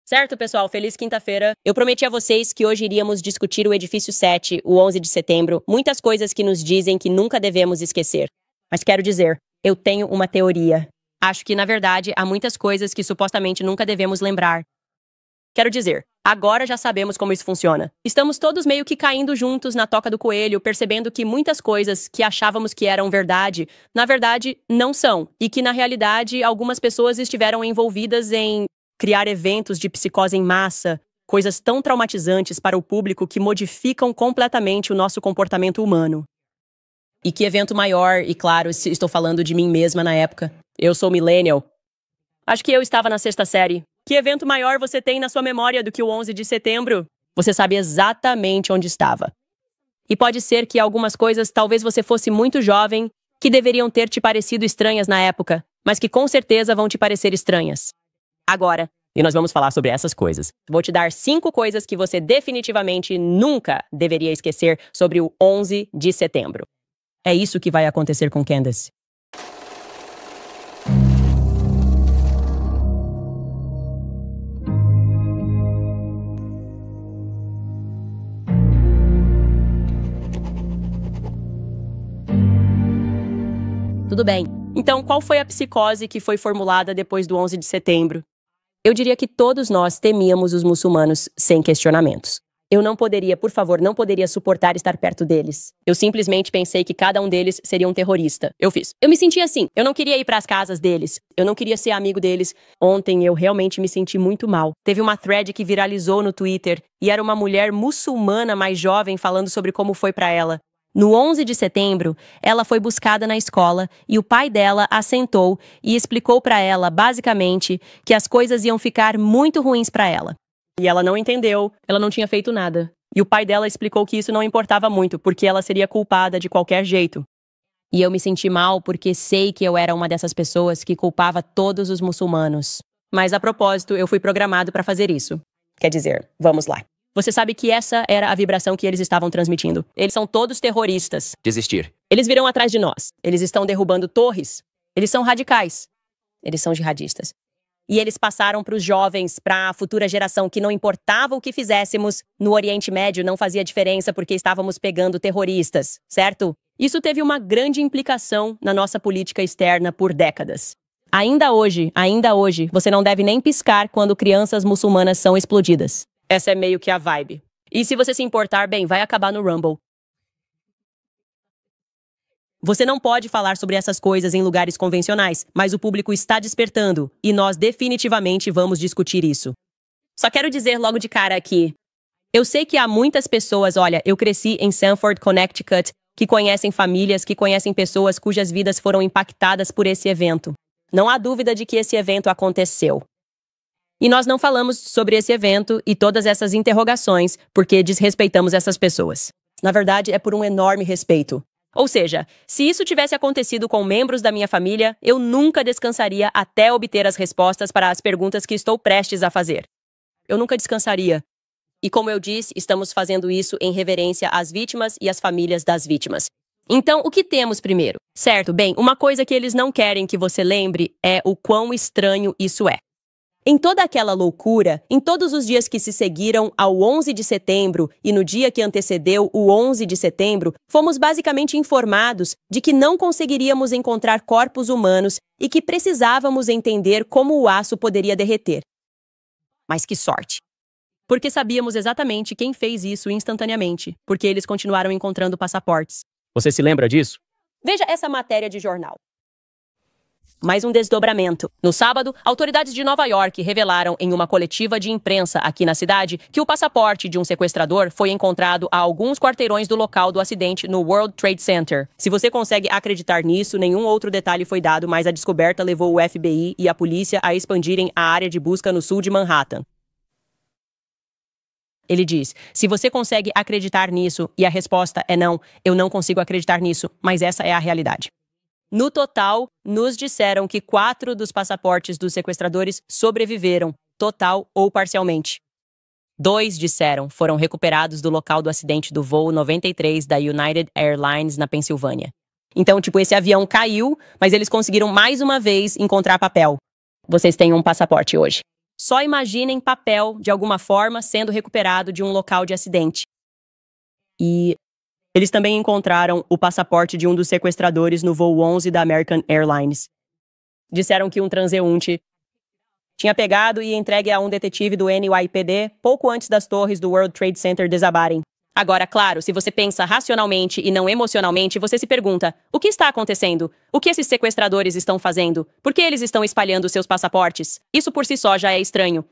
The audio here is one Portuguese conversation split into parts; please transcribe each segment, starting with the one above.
Certo, pessoal? Feliz quinta-feira. Eu prometi a vocês que hoje iríamos discutir o Edifício 7, o 11 de setembro, muitas coisas que nos dizem que nunca devemos esquecer. Mas quero dizer, eu tenho uma teoria. Acho que, na verdade, há muitas coisas que supostamente nunca devemos lembrar. Quero dizer, agora já sabemos como isso funciona. Estamos todos meio que caindo juntos na toca do coelho, percebendo que muitas coisas que achávamos que eram verdade, na verdade, não são. E que, na realidade, algumas pessoas estiveram envolvidas em criar eventos de psicose em massa, coisas tão traumatizantes para o público que modificam completamente o nosso comportamento humano. E que evento maior, e claro, estou falando de mim mesma na época. Eu sou millennial. Acho que eu estava na 6ª série. Que evento maior você tem na sua memória do que o 11 de setembro? Você sabe exatamente onde estava. E pode ser que algumas coisas talvez você fosse muito jovem, que deveriam ter te parecido estranhas na época, mas que com certeza vão te parecer estranhas agora. E nós vamos falar sobre essas coisas. Vou te dar 5 coisas que você definitivamente nunca deveria esquecer sobre o 11 de setembro. É isso que vai acontecer com Candace. Tudo bem. Então, qual foi a psicose que foi formulada depois do 11 de setembro? Eu diria que todos nós temíamos os muçulmanos sem questionamentos. Eu não poderia, por favor, não poderia suportar estar perto deles. Eu simplesmente pensei que cada um deles seria um terrorista. Eu me sentia assim. Eu não queria ir para as casas deles. Eu não queria ser amigo deles. Ontem eu realmente me senti muito mal. Teve uma thread que viralizou no Twitter e era uma mulher muçulmana mais jovem falando sobre como foi para ela. No 11 de setembro, ela foi buscada na escola e o pai dela a sentou e explicou para ela, basicamente, que as coisas iam ficar muito ruins para ela. E ela não entendeu, ela não tinha feito nada. E o pai dela explicou que isso não importava muito, porque ela seria culpada de qualquer jeito. E eu me senti mal porque sei que eu era uma dessas pessoas que culpava todos os muçulmanos. Mas, a propósito, eu fui programado para fazer isso. Quer dizer, vamos lá. Você sabe que essa era a vibração que eles estavam transmitindo. Eles são todos terroristas. Desistir. Eles virão atrás de nós. Eles estão derrubando torres. Eles são radicais. Eles são jihadistas. E eles passaram para os jovens, para a futura geração, que não importava o que fizéssemos, no Oriente Médio não fazia diferença porque estávamos pegando terroristas, certo? Isso teve uma grande implicação na nossa política externa por décadas. Ainda hoje, você não deve nem piscar quando crianças muçulmanas são explodidas. Essa é meio que a vibe. E se você se importar, bem, vai acabar no Rumble. Você não pode falar sobre essas coisas em lugares convencionais, mas o público está despertando, e nós definitivamente vamos discutir isso. Só quero dizer logo de cara aqui, eu sei que há muitas pessoas, olha, eu cresci em Sanford, Connecticut, que conhecem famílias, que conhecem pessoas cujas vidas foram impactadas por esse evento. Não há dúvida de que esse evento aconteceu. E nós não falamos sobre esse evento e todas essas interrogações porque desrespeitamos essas pessoas. Na verdade, é por um enorme respeito. Ou seja, se isso tivesse acontecido com membros da minha família, eu nunca descansaria até obter as respostas para as perguntas que estou prestes a fazer. Eu nunca descansaria. E como eu disse, estamos fazendo isso em reverência às vítimas e às famílias das vítimas. Então, o que temos primeiro? Certo, bem, uma coisa que eles não querem que você lembre é o quão estranho isso é. Em toda aquela loucura, em todos os dias que se seguiram ao 11 de setembro e no dia que antecedeu o 11 de setembro, fomos basicamente informados de que não conseguiríamos encontrar corpos humanos e que precisávamos entender como o aço poderia derreter. Mas que sorte! Porque sabíamos exatamente quem fez isso instantaneamente, porque eles continuaram encontrando passaportes. Você se lembra disso? Veja essa matéria de jornal. Mais um desdobramento. No sábado, autoridades de Nova York revelaram em uma coletiva de imprensa aqui na cidade que o passaporte de um sequestrador foi encontrado a alguns quarteirões do local do acidente no World Trade Center. Se você consegue acreditar nisso, nenhum outro detalhe foi dado, mas a descoberta levou o FBI e a polícia a expandirem a área de busca no sul de Manhattan. Ele diz, se você consegue acreditar nisso, e a resposta é não, eu não consigo acreditar nisso, mas essa é a realidade. No total, nos disseram que 4 dos passaportes dos sequestradores sobreviveram, total ou parcialmente. 2, disseram, foram recuperados do local do acidente do voo 93 da United Airlines na Pensilvânia. Então, esse avião caiu, mas eles conseguiram mais uma vez encontrar papel. Vocês têm um passaporte hoje. Só imaginem papel, de alguma forma, sendo recuperado de um local de acidente. E eles também encontraram o passaporte de um dos sequestradores no voo 11 da American Airlines. Disseram que um transeunte tinha pegado e entregue a um detetive do NYPD pouco antes das torres do World Trade Center desabarem. Agora, claro, se você pensa racionalmente e não emocionalmente, você se pergunta, o que está acontecendo? O que esses sequestradores estão fazendo? Por que eles estão espalhando seus passaportes? Isso por si só já é estranho.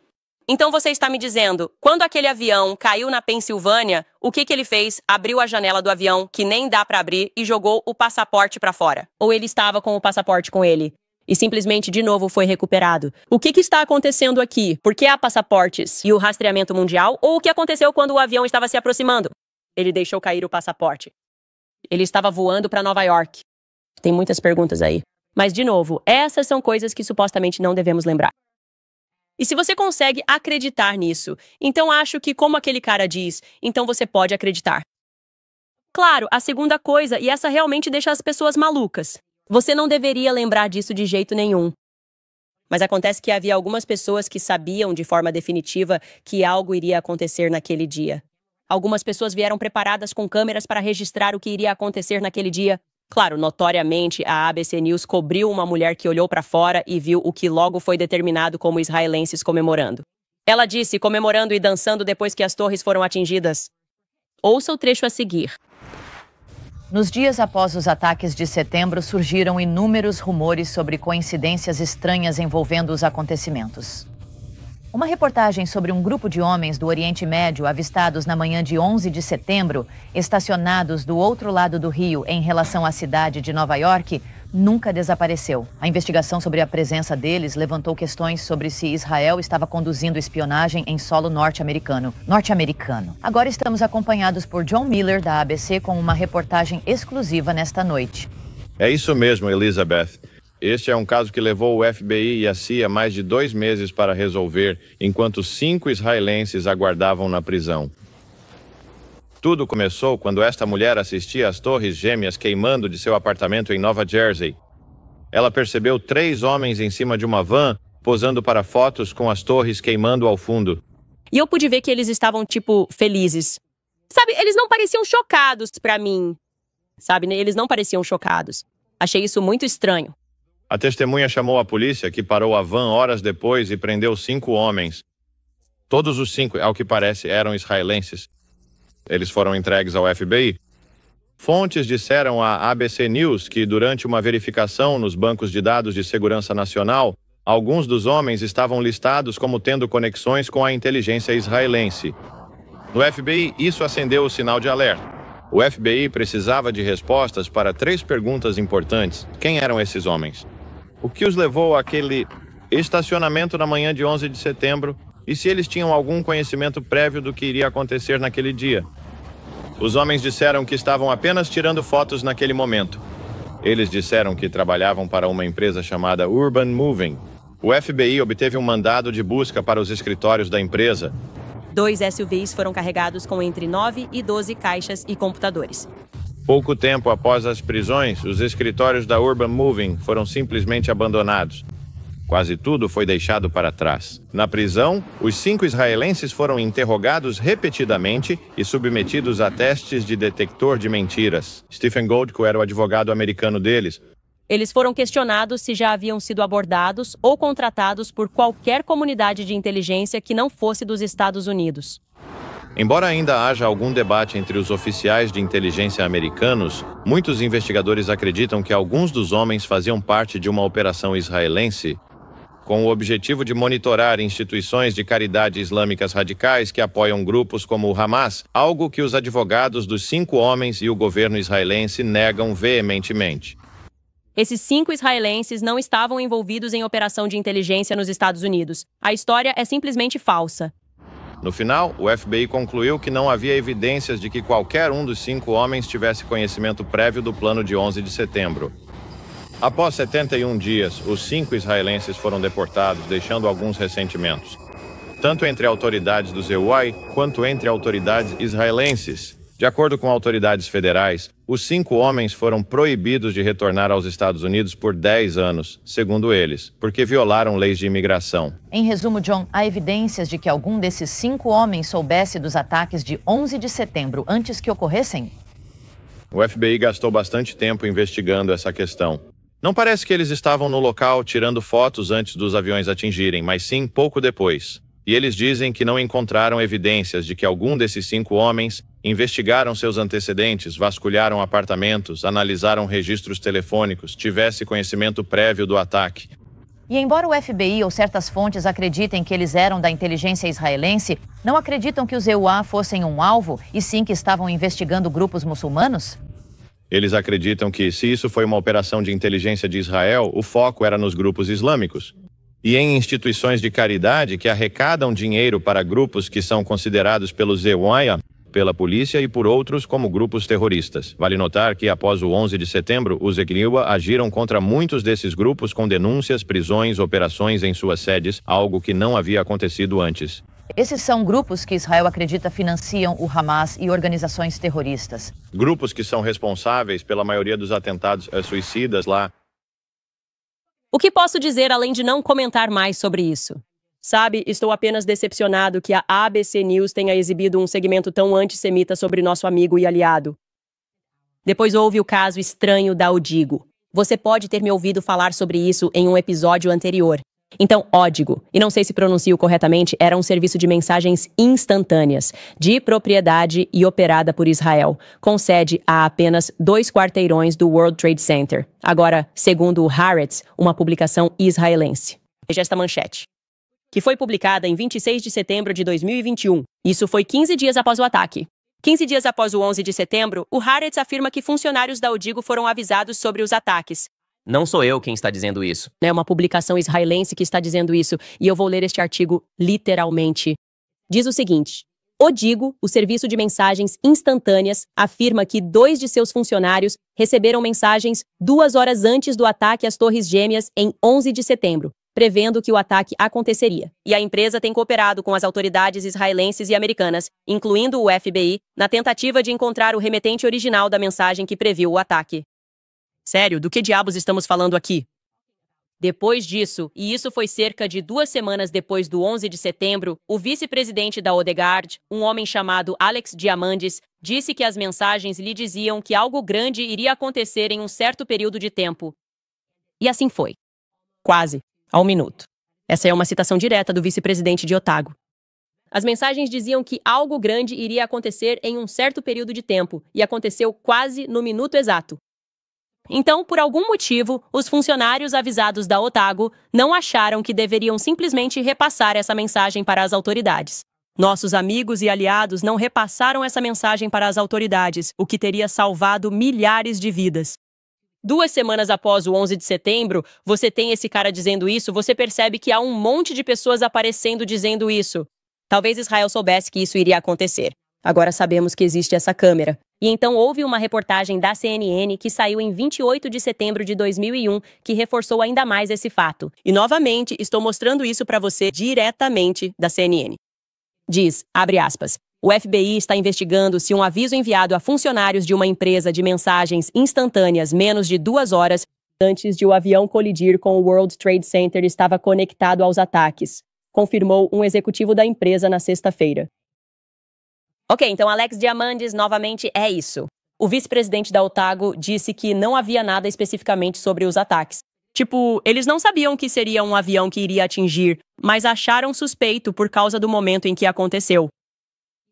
Então você está me dizendo, quando aquele avião caiu na Pensilvânia, o que ele fez? Abriu a janela do avião, que nem dá para abrir, e jogou o passaporte para fora. Ou ele estava com o passaporte com ele e simplesmente de novo foi recuperado. O que está acontecendo aqui? Por que há passaportes e o rastreamento mundial? Ou o que aconteceu quando o avião estava se aproximando? Ele deixou cair o passaporte. Ele estava voando para Nova York. Tem muitas perguntas aí. Mas, de novo, essas são coisas que supostamente não devemos lembrar. E se você consegue acreditar nisso, então acho que, como aquele cara diz, então você pode acreditar. Claro, a segunda coisa, e essa realmente deixa as pessoas malucas. Você não deveria lembrar disso de jeito nenhum. Mas acontece que havia algumas pessoas que sabiam de forma definitiva que algo iria acontecer naquele dia. Algumas pessoas vieram preparadas com câmeras para registrar o que iria acontecer naquele dia. Claro, notoriamente, a ABC News cobriu uma mulher que olhou para fora e viu o que logo foi determinado como israelenses comemorando. Ela disse, comemorando e dançando depois que as torres foram atingidas. Ouça o trecho a seguir. Nos dias após os ataques de setembro, surgiram inúmeros rumores sobre coincidências estranhas envolvendo os acontecimentos. Uma reportagem sobre um grupo de homens do Oriente Médio avistados na manhã de 11 de setembro, estacionados do outro lado do rio em relação à cidade de Nova York, nunca desapareceu. A investigação sobre a presença deles levantou questões sobre se Israel estava conduzindo espionagem em solo norte-americano. Agora estamos acompanhados por John Miller, da ABC, com uma reportagem exclusiva nesta noite. É isso mesmo, Elizabeth. Este é um caso que levou o FBI e a CIA mais de 2 meses para resolver, enquanto 5 israelenses aguardavam na prisão. Tudo começou quando esta mulher assistia às torres gêmeas queimando de seu apartamento em Nova Jersey. Ela percebeu 3 homens em cima de uma van, posando para fotos com as torres queimando ao fundo. E eu pude ver que eles estavam, felizes. Sabe, eles não pareciam chocados pra mim. Sabe, eles não pareciam chocados. Achei isso muito estranho. A testemunha chamou a polícia, que parou a van horas depois e prendeu 5 homens. Todos os 5, ao que parece, eram israelenses. Eles foram entregues ao FBI. Fontes disseram à ABC News que, durante uma verificação nos bancos de dados de segurança nacional, alguns dos homens estavam listados como tendo conexões com a inteligência israelense. No FBI, isso acendeu o sinal de alerta. O FBI precisava de respostas para 3 perguntas importantes. Quem eram esses homens? O que os levou àquele estacionamento na manhã de 11 de setembro? E se eles tinham algum conhecimento prévio do que iria acontecer naquele dia? Os homens disseram que estavam apenas tirando fotos naquele momento. Eles disseram que trabalhavam para uma empresa chamada Urban Moving. O FBI obteve um mandado de busca para os escritórios da empresa. 2 SUVs foram carregados com entre 9 e 12 caixas e computadores. Pouco tempo após as prisões, os escritórios da Urban Moving foram simplesmente abandonados. Quase tudo foi deixado para trás. Na prisão, os 5 israelenses foram interrogados repetidamente e submetidos a testes de detector de mentiras. Stephen Goldko era o advogado americano deles. Eles foram questionados se já haviam sido abordados ou contratados por qualquer comunidade de inteligência que não fosse dos Estados Unidos. Embora ainda haja algum debate entre os oficiais de inteligência americanos, muitos investigadores acreditam que alguns dos homens faziam parte de uma operação israelense com o objetivo de monitorar instituições de caridade islâmicas radicais que apoiam grupos como o Hamas, algo que os advogados dos 5 homens e o governo israelense negam veementemente. Esses 5 israelenses não estavam envolvidos em operação de inteligência nos Estados Unidos. A história é simplesmente falsa. No final, o FBI concluiu que não havia evidências de que qualquer um dos 5 homens tivesse conhecimento prévio do plano de 11 de setembro. Após 71 dias, os 5 israelenses foram deportados, deixando alguns ressentimentos, tanto entre autoridades do ZEUAI quanto entre autoridades israelenses. De acordo com autoridades federais, os 5 homens foram proibidos de retornar aos Estados Unidos por 10 anos, segundo eles, porque violaram leis de imigração. Em resumo, John, há evidências de que algum desses 5 homens soubesse dos ataques de 11 de setembro antes que ocorressem? O FBI gastou bastante tempo investigando essa questão. Não parece que eles estavam no local tirando fotos antes dos aviões atingirem, mas sim pouco depois. E eles dizem que não encontraram evidências de que algum desses 5 homens investigaram seus antecedentes, vasculharam apartamentos, analisaram registros telefônicos, tivesse conhecimento prévio do ataque. E embora o FBI ou certas fontes acreditem que eles eram da inteligência israelense, não acreditam que os EUA fossem um alvo e sim que estavam investigando grupos muçulmanos? Eles acreditam que, se isso foi uma operação de inteligência de Israel, o foco era nos grupos islâmicos. E em instituições de caridade que arrecadam dinheiro para grupos que são considerados pelos EUA, pela polícia e por outros como grupos terroristas. Vale notar que, após o 11 de setembro, os EUA agiram contra muitos desses grupos com denúncias, prisões, operações em suas sedes, algo que não havia acontecido antes. Esses são grupos que Israel acredita financiam o Hamas e organizações terroristas. Grupos que são responsáveis pela maioria dos atentados suicidas lá. O que posso dizer além de não comentar mais sobre isso? Sabe, estou apenas decepcionado que a ABC News tenha exibido um segmento tão antissemita sobre nosso amigo e aliado. Depois houve o caso estranho da Odigo. Você pode ter me ouvido falar sobre isso em um episódio anterior. Então, Odigo, e não sei se pronuncio corretamente, era um serviço de mensagens instantâneas, de propriedade e operada por Israel, com sede a apenas 2 quarteirões do World Trade Center. Agora, segundo o Haaretz, uma publicação israelense. Veja esta manchete, que foi publicada em 26 de setembro de 2021. Isso foi 15 dias após o ataque. 15 dias após o 11 de setembro, o Haaretz afirma que funcionários da Odigo foram avisados sobre os ataques. Não sou eu quem está dizendo isso. É uma publicação israelense que está dizendo isso, e eu vou ler este artigo literalmente. Diz o seguinte: Odigo, o serviço de mensagens instantâneas, afirma que 2 de seus funcionários receberam mensagens 2 horas antes do ataque às Torres Gêmeas em 11 de setembro, prevendo que o ataque aconteceria. E a empresa tem cooperado com as autoridades israelenses e americanas, incluindo o FBI, na tentativa de encontrar o remetente original da mensagem que previu o ataque. Sério, do que diabos estamos falando aqui? Depois disso, e isso foi cerca de 2 semanas depois do 11 de setembro, o vice-presidente da Odegaard, um homem chamado Alex Diamandis, disse que as mensagens lhe diziam que algo grande iria acontecer em um certo período de tempo. E assim foi. Quase, ao minuto. Essa é uma citação direta do vice-presidente de Otago. As mensagens diziam que algo grande iria acontecer em um certo período de tempo, e aconteceu quase no minuto exato. Então, por algum motivo, os funcionários avisados da Otago não acharam que deveriam simplesmente repassar essa mensagem para as autoridades. Nossos amigos e aliados não repassaram essa mensagem para as autoridades, o que teria salvado milhares de vidas. 2 semanas após o 11 de setembro, você tem esse cara dizendo isso, você percebe que há um monte de pessoas aparecendo dizendo isso. Talvez Israel soubesse que isso iria acontecer. Agora sabemos que existe essa câmera. E então houve uma reportagem da CNN que saiu em 28 de setembro de 2001 que reforçou ainda mais esse fato. E novamente estou mostrando isso para você diretamente da CNN. Diz, abre aspas, o FBI está investigando se um aviso enviado a funcionários de uma empresa de mensagens instantâneas menos de 2 horas antes de o avião colidir com o World Trade Center estava conectado aos ataques, confirmou um executivo da empresa na sexta-feira. Ok, então Alex Diamandis novamente é isso. O vice-presidente da Otago disse que não havia nada especificamente sobre os ataques. Tipo, eles não sabiam que seria um avião que iria atingir, mas acharam suspeito por causa do momento em que aconteceu.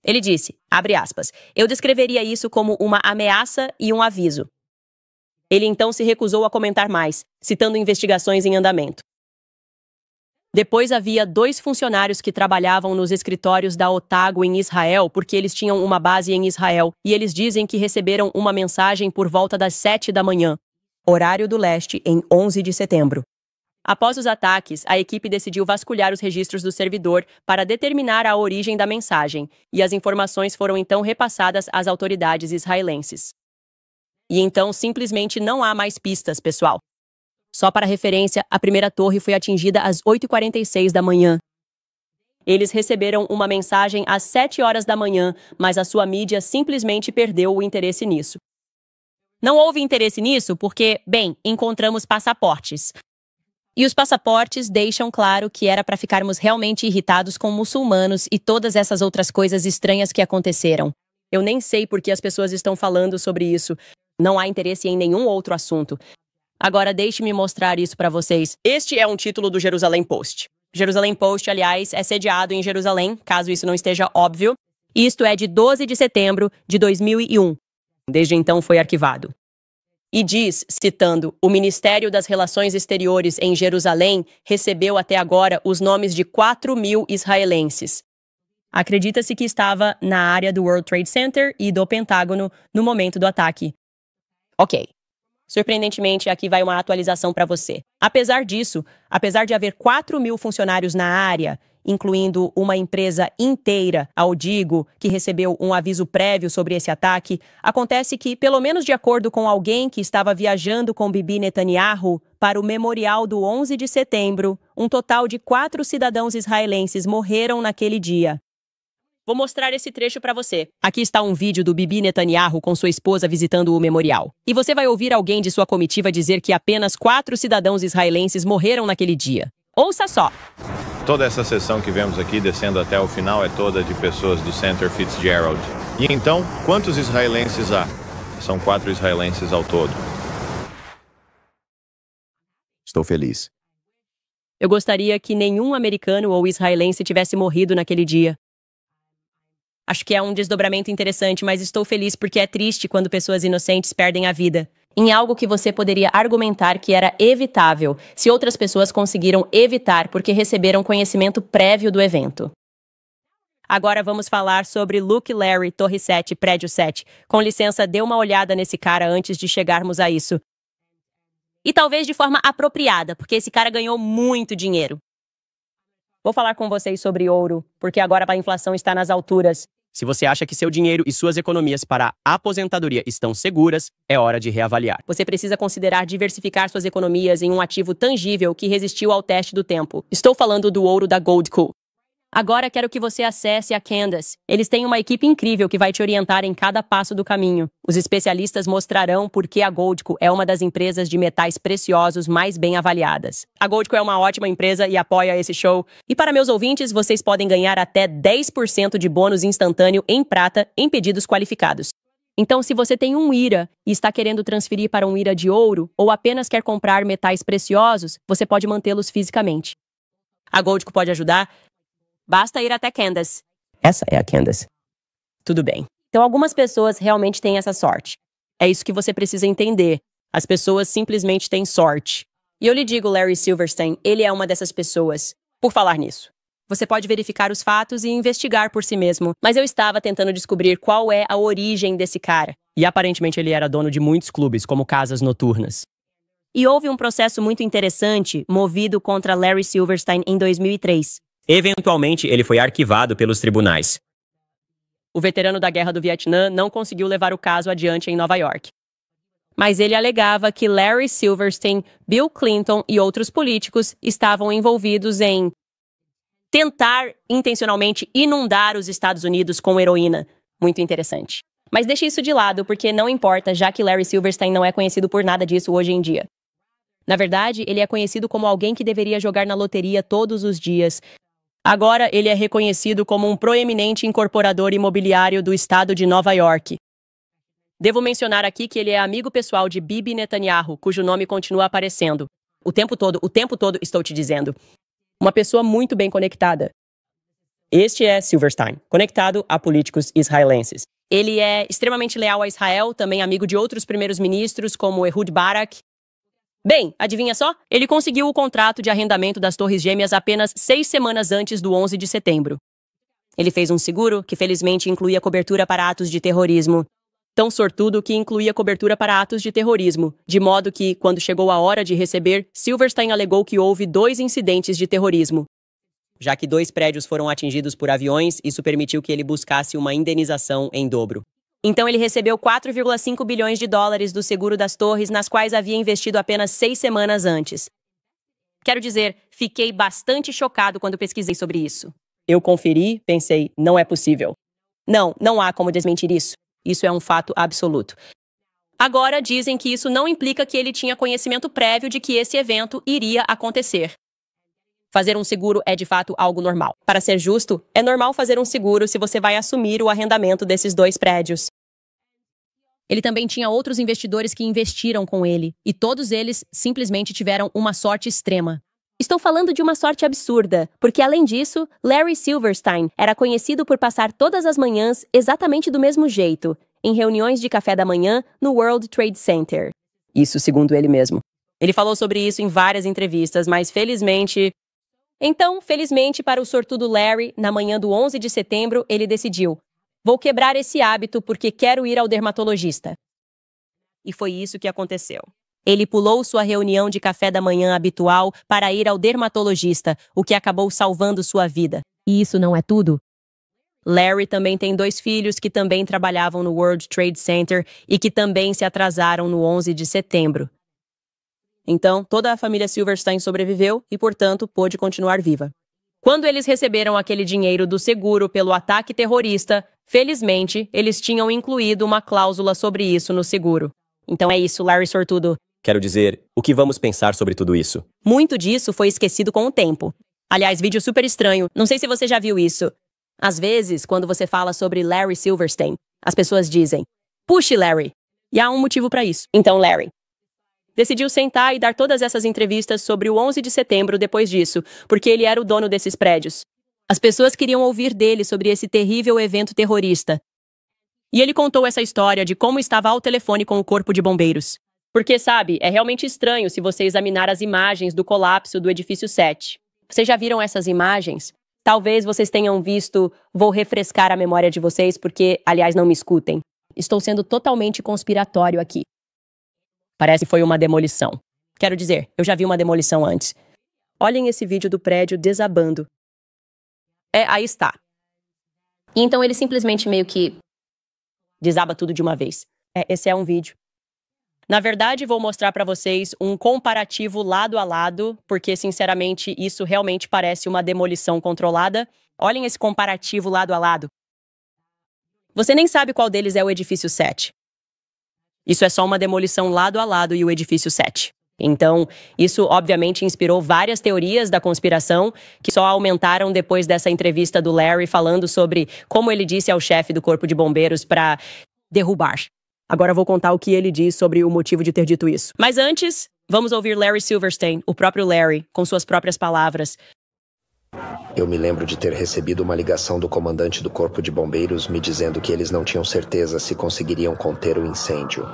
Ele disse, abre aspas, eu descreveria isso como uma ameaça e um aviso. Ele então se recusou a comentar mais, citando investigações em andamento. Depois havia 2 funcionários que trabalhavam nos escritórios da Otago em Israel porque eles tinham uma base em Israel e eles dizem que receberam uma mensagem por volta das 7 da manhã, horário do leste, em 11 de setembro. Após os ataques, a equipe decidiu vasculhar os registros do servidor para determinar a origem da mensagem e as informações foram então repassadas às autoridades israelenses. E então simplesmente não há mais pistas, pessoal. Só para referência, a primeira torre foi atingida às 8h46 da manhã. Eles receberam uma mensagem às 7 horas da manhã, mas a sua mídia simplesmente perdeu o interesse nisso. Não houve interesse nisso porque, bem, encontramos passaportes. E os passaportes deixam claro que era para ficarmos realmente irritados com muçulmanos e todas essas outras coisas estranhas que aconteceram. Eu nem sei por que as pessoas estão falando sobre isso. Não há interesse em nenhum outro assunto. Agora deixe-me mostrar isso para vocês. Este é um título do Jerusalém Post. Jerusalém Post, aliás, é sediado em Jerusalém, caso isso não esteja óbvio. Isto é de 12 de setembro de 2001. Desde então foi arquivado. E diz, citando, o Ministério das Relações Exteriores em Jerusalém recebeu até agora os nomes de 4.000 israelenses. Acredita-se que estava na área do World Trade Center e do Pentágono no momento do ataque. Ok. Surpreendentemente, aqui vai uma atualização para você. Apesar disso, apesar de haver 4.000 funcionários na área, incluindo uma empresa inteira, a Odigo, que recebeu um aviso prévio sobre esse ataque, acontece que, pelo menos de acordo com alguém que estava viajando com Bibi Netanyahu para o memorial do 11 de setembro, um total de 4 cidadãos israelenses morreram naquele dia. Vou mostrar esse trecho para você. Aqui está um vídeo do Bibi Netanyahu com sua esposa visitando o memorial. E você vai ouvir alguém de sua comitiva dizer que apenas 4 cidadãos israelenses morreram naquele dia. Ouça só. Toda essa seção que vemos aqui, descendo até o final, é toda de pessoas do Center Fitzgerald. E então, quantos israelenses há? São 4 israelenses ao todo. Estou feliz. Eu gostaria que nenhum americano ou israelense tivesse morrido naquele dia. Acho que é um desdobramento interessante, mas estou feliz porque é triste quando pessoas inocentes perdem a vida. Em algo que você poderia argumentar que era evitável, se outras pessoas conseguiram evitar porque receberam conhecimento prévio do evento. Agora vamos falar sobre Luke Larry, Torre 7, Prédio 7. Com licença, dê uma olhada nesse cara antes de chegarmos a isso. E talvez de forma apropriada, porque esse cara ganhou muito dinheiro. Vou falar com vocês sobre ouro, porque agora a inflação está nas alturas. Se você acha que seu dinheiro e suas economias para a aposentadoria estão seguras, é hora de reavaliar. Você precisa considerar diversificar suas economias em um ativo tangível que resistiu ao teste do tempo. Estou falando do ouro da Goldco. Agora quero que você acesse a Candace. Eles têm uma equipe incrível que vai te orientar em cada passo do caminho. Os especialistas mostrarão por que a Goldco é uma das empresas de metais preciosos mais bem avaliadas. A Goldco é uma ótima empresa e apoia esse show. E para meus ouvintes, vocês podem ganhar até 10% de bônus instantâneo em prata em pedidos qualificados. Então, se você tem um IRA e está querendo transferir para um IRA de ouro ou apenas quer comprar metais preciosos, você pode mantê-los fisicamente. A Goldco pode ajudar. Basta ir até Candace. Essa é a Candace. Tudo bem. Então, algumas pessoas realmente têm essa sorte. É isso que você precisa entender. As pessoas simplesmente têm sorte. E eu lhe digo, Larry Silverstein, ele é uma dessas pessoas. Por falar nisso, você pode verificar os fatos e investigar por si mesmo. Mas eu estava tentando descobrir qual é a origem desse cara. E aparentemente ele era dono de muitos clubes, como casas noturnas. E houve um processo muito interessante movido contra Larry Silverstein em 2003. Eventualmente, ele foi arquivado pelos tribunais. O veterano da Guerra do Vietnã não conseguiu levar o caso adiante em Nova York. Mas ele alegava que Larry Silverstein, Bill Clinton e outros políticos estavam envolvidos em tentar intencionalmente inundar os Estados Unidos com heroína. Muito interessante. Mas deixe isso de lado, porque não importa, já que Larry Silverstein não é conhecido por nada disso hoje em dia. Na verdade, ele é conhecido como alguém que deveria jogar na loteria todos os dias. Agora, ele é reconhecido como um proeminente incorporador imobiliário do estado de Nova York. Devo mencionar aqui que ele é amigo pessoal de Bibi Netanyahu, cujo nome continua aparecendo. O tempo todo estou te dizendo. Uma pessoa muito bem conectada. Este é Silverstein, conectado a políticos israelenses. Ele é extremamente leal a Israel, também amigo de outros primeiros ministros, como Ehud Barak. Bem, adivinha só? Ele conseguiu o contrato de arrendamento das Torres Gêmeas apenas 6 semanas antes do 11 de setembro. Ele fez um seguro que felizmente incluía cobertura para atos de terrorismo. Tão sortudo que incluía cobertura para atos de terrorismo, de modo que, quando chegou a hora de receber, Silverstein alegou que houve 2 incidentes de terrorismo. Já que 2 prédios foram atingidos por aviões, isso permitiu que ele buscasse uma indenização em dobro. Então ele recebeu 4,5 bilhões de dólares do seguro das torres, nas quais havia investido apenas 6 semanas antes. Quero dizer, fiquei bastante chocado quando pesquisei sobre isso. Eu conferi, pensei, não é possível. Não há como desmentir isso. Isso é um fato absoluto. Agora dizem que isso não implica que ele tinha conhecimento prévio de que esse evento iria acontecer. Fazer um seguro é de fato algo normal. Para ser justo, é normal fazer um seguro se você vai assumir o arrendamento desses 2 prédios. Ele também tinha outros investidores que investiram com ele, e todos eles simplesmente tiveram uma sorte extrema. Estou falando de uma sorte absurda, porque além disso, Larry Silverstein era conhecido por passar todas as manhãs exatamente do mesmo jeito, em reuniões de café da manhã no World Trade Center. Isso segundo ele mesmo. Ele falou sobre isso em várias entrevistas, mas felizmente... Então, felizmente para o sortudo Larry, na manhã do 11 de setembro, ele decidiu: vou quebrar esse hábito porque quero ir ao dermatologista. E foi isso que aconteceu. Ele pulou sua reunião de café da manhã habitual para ir ao dermatologista, o que acabou salvando sua vida. E isso não é tudo. Larry também tem 2 filhos que também trabalhavam no World Trade Center e que também se atrasaram no 11 de setembro. Então, toda a família Silverstein sobreviveu e, portanto, pôde continuar viva. Quando eles receberam aquele dinheiro do seguro pelo ataque terrorista, felizmente, eles tinham incluído uma cláusula sobre isso no seguro. Então é isso, Larry sortudo. Quero dizer, o que vamos pensar sobre tudo isso? Muito disso foi esquecido com o tempo. Aliás, vídeo super estranho. Não sei se você já viu isso. Às vezes, quando você fala sobre Larry Silverstein, as pessoas dizem, puxe Larry. E há um motivo para isso. Então, Larry decidiu sentar e dar todas essas entrevistas sobre o 11 de setembro depois disso, porque ele era o dono desses prédios. As pessoas queriam ouvir dele sobre esse terrível evento terrorista. E ele contou essa história de como estava ao telefone com o corpo de bombeiros. Porque, sabe, é realmente estranho se você examinar as imagens do colapso do edifício 7. Vocês já viram essas imagens? Talvez vocês tenham visto... Vou refrescar a memória de vocês porque, aliás, não me escutem. Estou sendo totalmente conspiratório aqui. Parece que foi uma demolição. Quero dizer, eu já vi uma demolição antes. Olhem esse vídeo do prédio desabando. Aí está. E então ele simplesmente meio que desaba tudo de uma vez. Esse é um vídeo. Na verdade, vou mostrar para vocês um comparativo lado a lado, porque, sinceramente, isso realmente parece uma demolição controlada. Olhem esse comparativo lado a lado. Você nem sabe qual deles é o edifício 7. Isso é só uma demolição lado a lado e o edifício 7. Então, isso obviamente inspirou várias teorias da conspiração que só aumentaram depois dessa entrevista do Larry falando sobre como ele disse ao chefe do corpo de bombeiros para derrubar. Agora vou contar o que ele diz sobre o motivo de ter dito isso. Mas antes, vamos ouvir Larry Silverstein, o próprio Larry, com suas próprias palavras. Eu me lembro de ter recebido uma ligação do comandante do corpo de bombeiros me dizendo que eles não tinham certeza se conseguiriam conter o incêndio.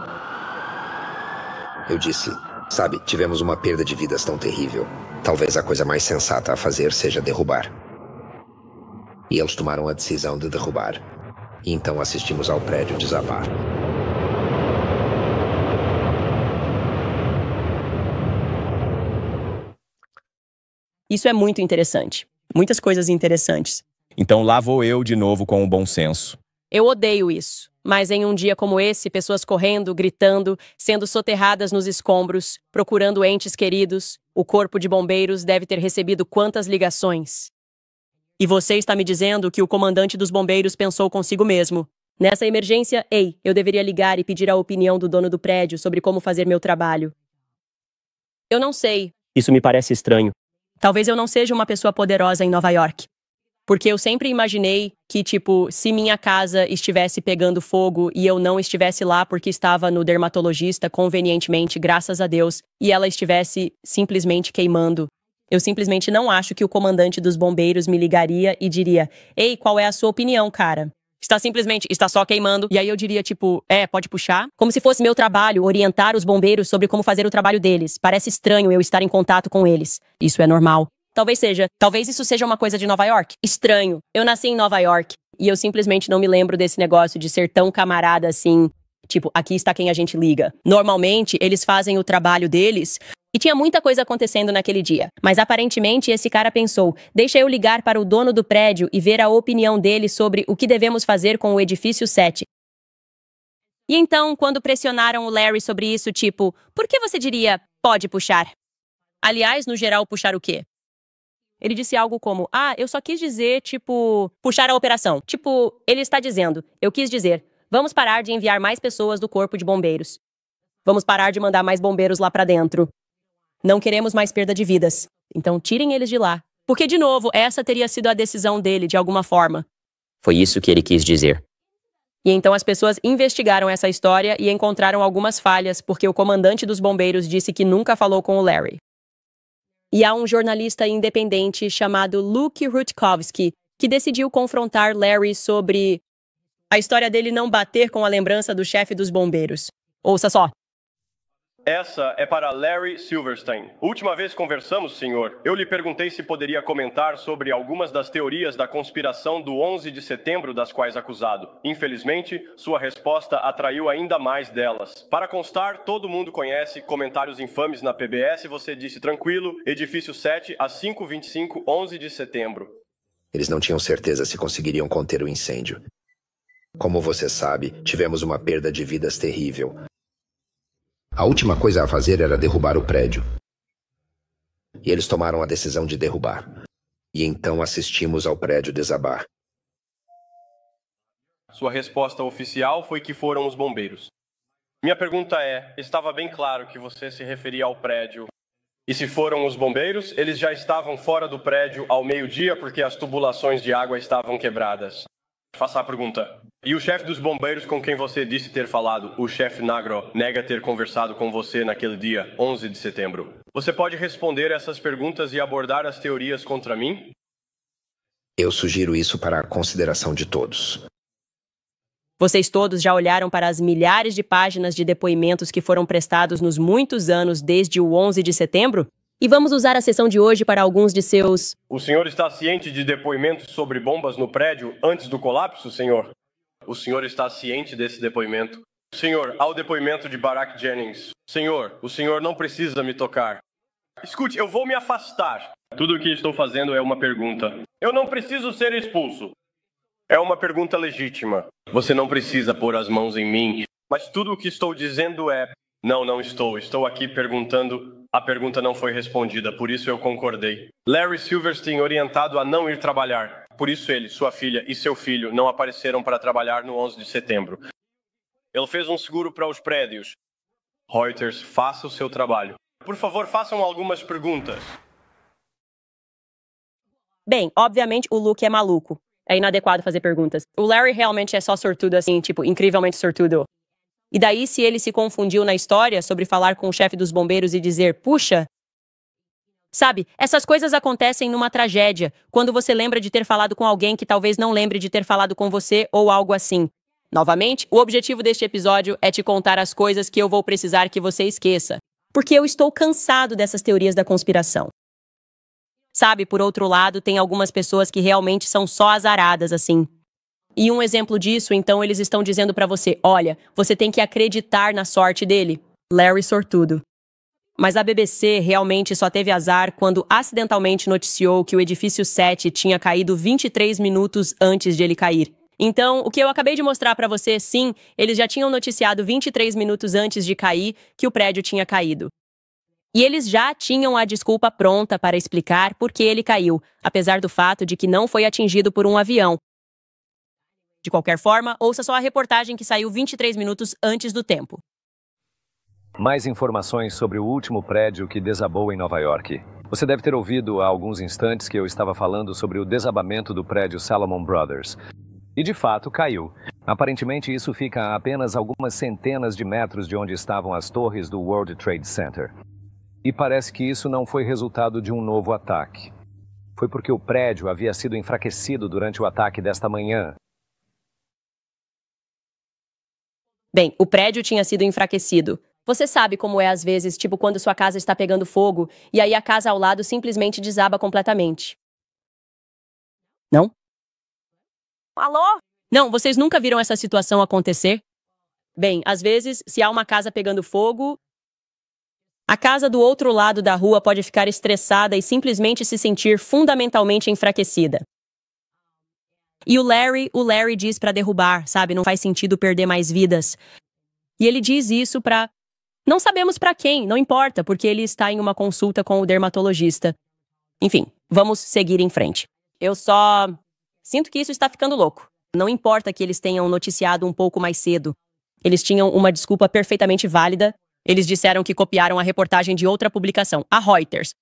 Eu disse, sabe, tivemos uma perda de vidas tão terrível. Talvez a coisa mais sensata a fazer seja derrubar. E eles tomaram a decisão de derrubar. E então assistimos ao prédio desabar. Isso é muito interessante. Muitas coisas interessantes. Então lá vou eu de novo com o bom senso. Eu odeio isso. Mas em um dia como esse, pessoas correndo, gritando, sendo soterradas nos escombros, procurando entes queridos, o corpo de bombeiros deve ter recebido quantas ligações? E você está me dizendo que o comandante dos bombeiros pensou consigo mesmo. Nessa emergência, eu deveria ligar e pedir a opinião do dono do prédio sobre como fazer meu trabalho. Eu não sei. Isso me parece estranho. Talvez eu não seja uma pessoa poderosa em Nova York. Porque eu sempre imaginei que, se minha casa estivesse pegando fogo e eu não estivesse lá porque estava no dermatologista convenientemente, graças a Deus, e ela estivesse simplesmente queimando, eu simplesmente não acho que o comandante dos bombeiros me ligaria e diria, ei, qual é a sua opinião, cara? Está só queimando. E aí eu diria, pode puxar? Como se fosse meu trabalho orientar os bombeiros sobre como fazer o trabalho deles. Parece estranho eu estar em contato com eles. Isso é normal. Talvez isso seja uma coisa de Nova York. Estranho. Eu nasci em Nova York e eu simplesmente não me lembro desse negócio de ser tão camarada assim. Aqui está quem a gente liga. Normalmente, eles fazem o trabalho deles. E tinha muita coisa acontecendo naquele dia. Mas aparentemente esse cara pensou, deixa eu ligar para o dono do prédio e ver a opinião dele sobre o que devemos fazer com o edifício 7. E então, quando pressionaram o Larry sobre isso, por que você diria, pode puxar? Aliás, no geral, puxar o quê? Ele disse algo como, eu só quis dizer, tipo, puxar a operação. Tipo, ele está dizendo, eu quis dizer, vamos parar de enviar mais pessoas do corpo de bombeiros. Vamos parar de mandar mais bombeiros lá pra dentro. Não queremos mais perda de vidas. Então tirem eles de lá. Porque, de novo, essa teria sido a decisão dele, de alguma forma. Foi isso que ele quis dizer. E então as pessoas investigaram essa história e encontraram algumas falhas, porque o comandante dos bombeiros disse que nunca falou com o Larry. E há um jornalista independente chamado Luke Rutkowski, que decidiu confrontar Larry sobre a história dele não bater com a lembrança do chefe dos bombeiros. Ouça só. Essa é para Larry Silverstein. Última vez conversamos, senhor. Eu lhe perguntei se poderia comentar sobre algumas das teorias da conspiração do 11 de setembro das quais acusado. Infelizmente, sua resposta atraiu ainda mais delas. Para constar, todo mundo conhece comentários infames na PBS. Você disse tranquilo, edifício 7 às 5h25, 11 de setembro. Eles não tinham certeza se conseguiriam conter o incêndio. Como você sabe, tivemos uma perda de vidas terrível. A última coisa a fazer era derrubar o prédio. E eles tomaram a decisão de derrubar. E então assistimos ao prédio desabar. Sua resposta oficial foi que foram os bombeiros. Minha pergunta é, estava bem claro que você se referia ao prédio. E se foram os bombeiros, eles já estavam fora do prédio ao meio-dia porque as tubulações de água estavam quebradas. Faça a pergunta. E o chefe dos bombeiros com quem você disse ter falado, o chefe Nagro, nega ter conversado com você naquele dia, 11 de setembro. Você pode responder essas perguntas e abordar as teorias contra mim? Eu sugiro isso para a consideração de todos. Vocês todos já olharam para as milhares de páginas de depoimentos que foram prestados nos muitos anos desde o 11 de setembro? E vamos usar a sessão de hoje para alguns de seus... O senhor está ciente de depoimentos sobre bombas no prédio antes do colapso, senhor? O senhor está ciente desse depoimento? Senhor, ao depoimento de Barack Jennings. Senhor, o senhor não precisa me tocar. Escute, eu vou me afastar. Tudo o que estou fazendo é uma pergunta. Eu não preciso ser expulso. É uma pergunta legítima. Você não precisa pôr as mãos em mim. Mas tudo o que estou dizendo é... Não estou. Estou aqui perguntando... A pergunta não foi respondida, por isso eu concordei. Larry Silverstein orientado a não ir trabalhar. Por isso ele, sua filha e seu filho não apareceram para trabalhar no 11 de setembro. Ele fez um seguro para os prédios. Reuters, faça o seu trabalho. Por favor, façam algumas perguntas. Bem, obviamente o Luke é maluco. É inadequado fazer perguntas. O Larry realmente é só sortudo assim, tipo, incrivelmente sortudo. E daí, se ele se confundiu na história sobre falar com o chefe dos bombeiros e dizer, puxa... Sabe, essas coisas acontecem numa tragédia, quando você lembra de ter falado com alguém que talvez não lembre de ter falado com você ou algo assim. Novamente, o objetivo deste episódio é te contar as coisas que eu vou precisar que você esqueça. Porque eu estou cansado dessas teorias da conspiração. Sabe, por outro lado, tem algumas pessoas que realmente são só azaradas assim. E um exemplo disso, então, eles estão dizendo pra você, olha, você tem que acreditar na sorte dele. Larry sortudo. Mas a BBC realmente só teve azar quando acidentalmente noticiou que o edifício 7 tinha caído 23 minutos antes de ele cair. Então, o que eu acabei de mostrar pra você, sim, eles já tinham noticiado 23 minutos antes de cair que o prédio tinha caído. E eles já tinham a desculpa pronta para explicar por que ele caiu, apesar do fato de que não foi atingido por um avião. De qualquer forma, ouça só a reportagem que saiu 23 minutos antes do tempo. Mais informações sobre o último prédio que desabou em Nova York. Você deve ter ouvido há alguns instantes que eu estava falando sobre o desabamento do prédio Salomon Brothers. E de fato caiu. Aparentemente isso fica a apenas algumas centenas de metros de onde estavam as torres do World Trade Center. E parece que isso não foi resultado de um novo ataque. Foi porque o prédio havia sido enfraquecido durante o ataque desta manhã. Bem, o prédio tinha sido enfraquecido. Você sabe como é às vezes, tipo quando sua casa está pegando fogo e aí a casa ao lado simplesmente desaba completamente. Não? Alô? Não, vocês nunca viram essa situação acontecer? Bem, às vezes, se há uma casa pegando fogo, a casa do outro lado da rua pode ficar estressada e simplesmente se sentir fundamentalmente enfraquecida. E o Larry diz pra derrubar, sabe? Não faz sentido perder mais vidas. E ele diz isso pra... Não sabemos pra quem, não importa, porque ele está em uma consulta com o dermatologista. Enfim, Vamos seguir em frente. Eu só sinto que isso está ficando louco. Não importa que eles tenham noticiado um pouco mais cedo. Eles tinham uma desculpa perfeitamente válida. Eles disseram que copiaram a reportagem de outra publicação, a Reuters.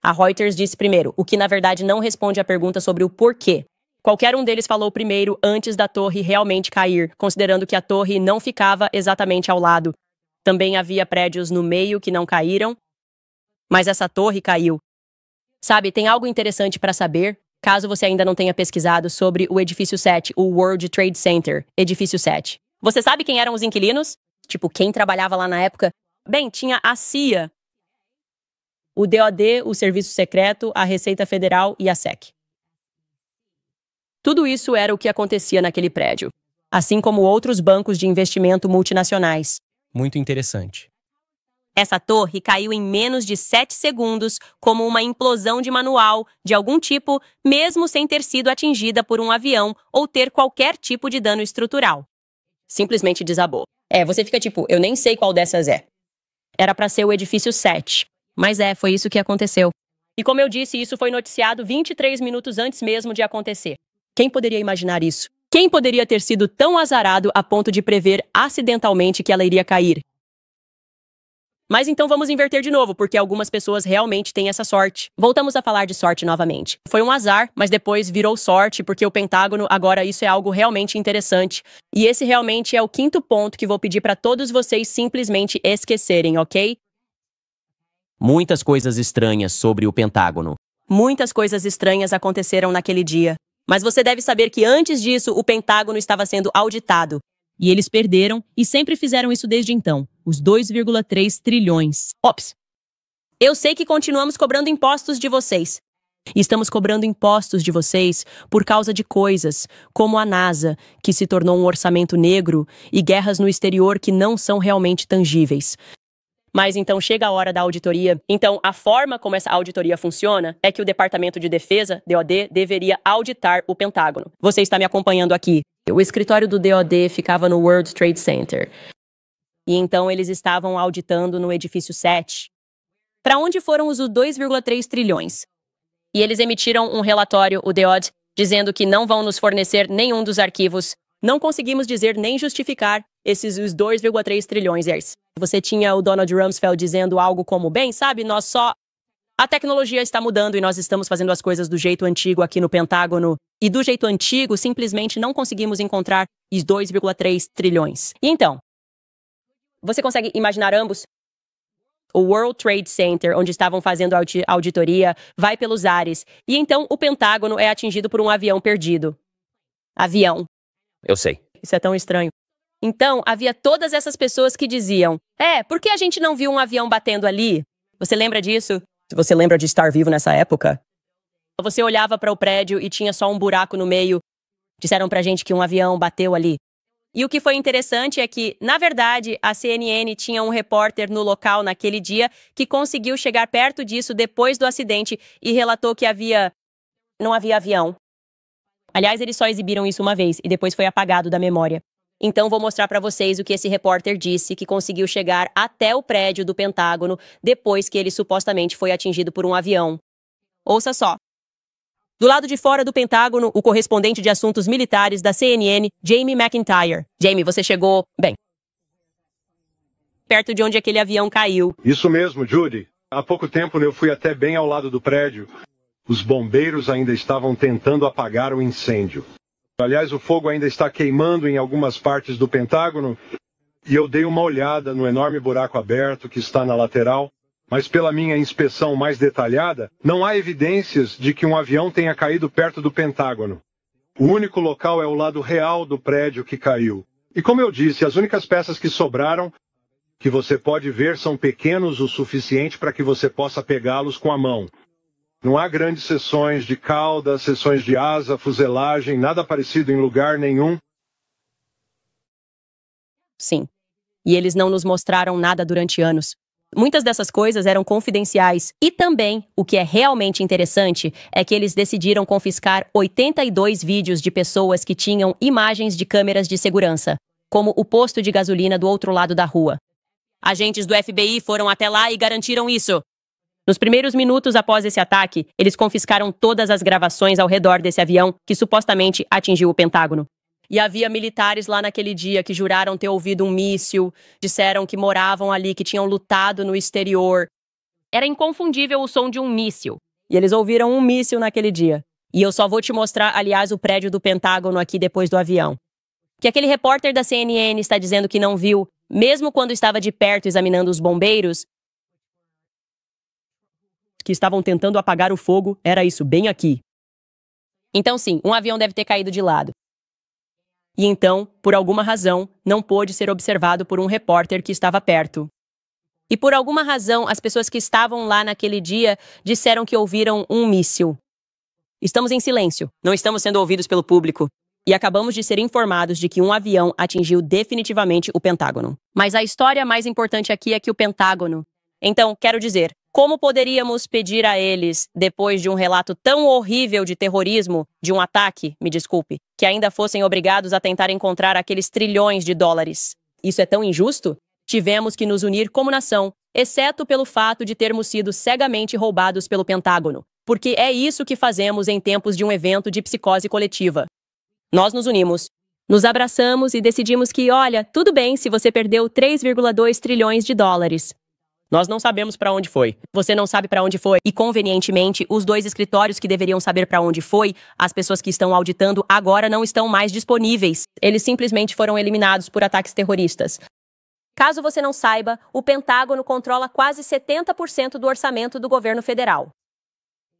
A Reuters disse primeiro, o que na verdade não responde à pergunta sobre o porquê. Qualquer um deles falou primeiro antes da torre realmente cair, considerando que a torre não ficava exatamente ao lado. Também havia prédios no meio que não caíram, mas essa torre caiu. Sabe, tem algo interessante para saber, caso você ainda não tenha pesquisado sobre o edifício 7, o World Trade Center, edifício 7. Você sabe quem eram os inquilinos? Tipo, quem trabalhava lá na época? Bem, tinha a CIA, o DoD, o Serviço Secreto, a Receita Federal e a SEC. Tudo isso era o que acontecia naquele prédio, assim como outros bancos de investimento multinacionais. Muito interessante. Essa torre caiu em menos de 7 segundos como uma implosão de manual de algum tipo, mesmo sem ter sido atingida por um avião ou ter qualquer tipo de dano estrutural. Simplesmente desabou. Você fica tipo, eu nem sei qual dessas é. Era para ser o edifício 7. Mas foi isso que aconteceu. E como eu disse, isso foi noticiado 23 minutos antes mesmo de acontecer. Quem poderia imaginar isso? Quem poderia ter sido tão azarado a ponto de prever acidentalmente que ela iria cair? Mas então vamos inverter de novo, porque algumas pessoas realmente têm essa sorte. Voltamos a falar de sorte novamente. Foi um azar, mas depois virou sorte, porque o Pentágono, agora isso é algo realmente interessante. E esse realmente é o 5º ponto que vou pedir para todos vocês simplesmente esquecerem, ok? Muitas coisas estranhas sobre o Pentágono. Muitas coisas estranhas aconteceram naquele dia. Mas você deve saber que antes disso, o Pentágono estava sendo auditado. E eles perderam, e sempre fizeram isso desde então, os 2,3 trilhões. Ops! Eu sei que continuamos cobrando impostos de vocês. E estamos cobrando impostos de vocês por causa de coisas, como a NASA, que se tornou um orçamento negro, e guerras no exterior que não são realmente tangíveis. Mas então chega a hora da auditoria. Então, a forma como essa auditoria funciona é que o Departamento de Defesa, DoD, deveria auditar o Pentágono. Você está me acompanhando aqui. O escritório do DoD ficava no World Trade Center. E então eles estavam auditando no edifício 7. Para onde foram os 2,3 trilhões? E eles emitiram um relatório, o DoD, dizendo que não vão nos fornecer nenhum dos arquivos. Não conseguimos dizer nem justificar esses os 2,3 trilhões. Você tinha o Donald Rumsfeld dizendo algo como, bem, sabe, a tecnologia está mudando e nós estamos fazendo as coisas do jeito antigo aqui no Pentágono. E do jeito antigo, simplesmente não conseguimos encontrar os 2,3 trilhões. E então, você consegue imaginar ambos? O World Trade Center, onde estavam fazendo a auditoria, vai pelos ares. E então o Pentágono é atingido por um avião perdido. Avião. Eu sei. Isso é tão estranho. Então, havia todas essas pessoas que diziam, por que a gente não viu um avião batendo ali? Você lembra disso? Você lembra de estar vivo nessa época? Você olhava para o prédio e tinha só um buraco no meio. Disseram pra gente que um avião bateu ali. E o que foi interessante é que, na verdade, a CNN tinha um repórter no local naquele dia que conseguiu chegar perto disso depois do acidente e relatou que não havia avião. Aliás, eles só exibiram isso uma vez e depois foi apagado da memória. Então vou mostrar para vocês o que esse repórter disse que conseguiu chegar até o prédio do Pentágono depois que ele supostamente foi atingido por um avião. Ouça só. Do lado de fora do Pentágono, o correspondente de assuntos militares da CNN, Jamie McIntyre. Jamie, você chegou, perto de onde aquele avião caiu. Isso mesmo, Judy. Há pouco tempo eu fui até bem ao lado do prédio. Os bombeiros ainda estavam tentando apagar o incêndio. Aliás, o fogo ainda está queimando em algumas partes do Pentágono e eu dei uma olhada no enorme buraco aberto que está na lateral, mas pela minha inspeção mais detalhada, não há evidências de que um avião tenha caído perto do Pentágono. O único local é o lado real do prédio que caiu. E como eu disse, as únicas peças que sobraram, que você pode ver, são pequenos o suficiente para que você possa pegá-los com a mão. Não há grandes seções de cauda, seções de asa, fuselagem, nada parecido em lugar nenhum. Sim. E eles não nos mostraram nada durante anos. Muitas dessas coisas eram confidenciais. E também, o que é realmente interessante, é que eles decidiram confiscar 82 vídeos de pessoas que tinham imagens de câmeras de segurança, como o posto de gasolina do outro lado da rua. Agentes do FBI foram até lá e garantiram isso. Nos primeiros minutos após esse ataque, eles confiscaram todas as gravações ao redor desse avião que supostamente atingiu o Pentágono. E havia militares lá naquele dia que juraram ter ouvido um míssil, disseram que moravam ali, que tinham lutado no exterior. Era inconfundível o som de um míssil. E eles ouviram um míssil naquele dia. E eu só vou te mostrar, aliás, o prédio do Pentágono aqui depois do avião. Que aquele repórter da CNN está dizendo que não viu, mesmo quando estava de perto examinando os bombeiros, que estavam tentando apagar o fogo, era isso, bem aqui. Então sim, um avião deve ter caído de lado. E então, por alguma razão, não pôde ser observado por um repórter que estava perto. E por alguma razão, as pessoas que estavam lá naquele dia disseram que ouviram um míssil. Estamos em silêncio, não estamos sendo ouvidos pelo público. E acabamos de ser informados de que um avião atingiu definitivamente o Pentágono. Mas a história mais importante aqui é que o Pentágono... Então, quero dizer, como poderíamos pedir a eles, depois de um relato tão horrível de terrorismo, de um ataque, me desculpe, que ainda fossem obrigados a tentar encontrar aqueles trilhões de dólares? Isso é tão injusto? Tivemos que nos unir como nação, exceto pelo fato de termos sido cegamente roubados pelo Pentágono, porque é isso que fazemos em tempos de um evento de psicose coletiva. Nós nos unimos, nos abraçamos e decidimos que, olha, tudo bem se você perdeu 3,2 trilhões de dólares. Nós não sabemos para onde foi. Você não sabe para onde foi. E, convenientemente, os 2 escritórios que deveriam saber para onde foi, as pessoas que estão auditando agora não estão mais disponíveis. Eles simplesmente foram eliminados por ataques terroristas. Caso você não saiba, o Pentágono controla quase 70% do orçamento do governo federal.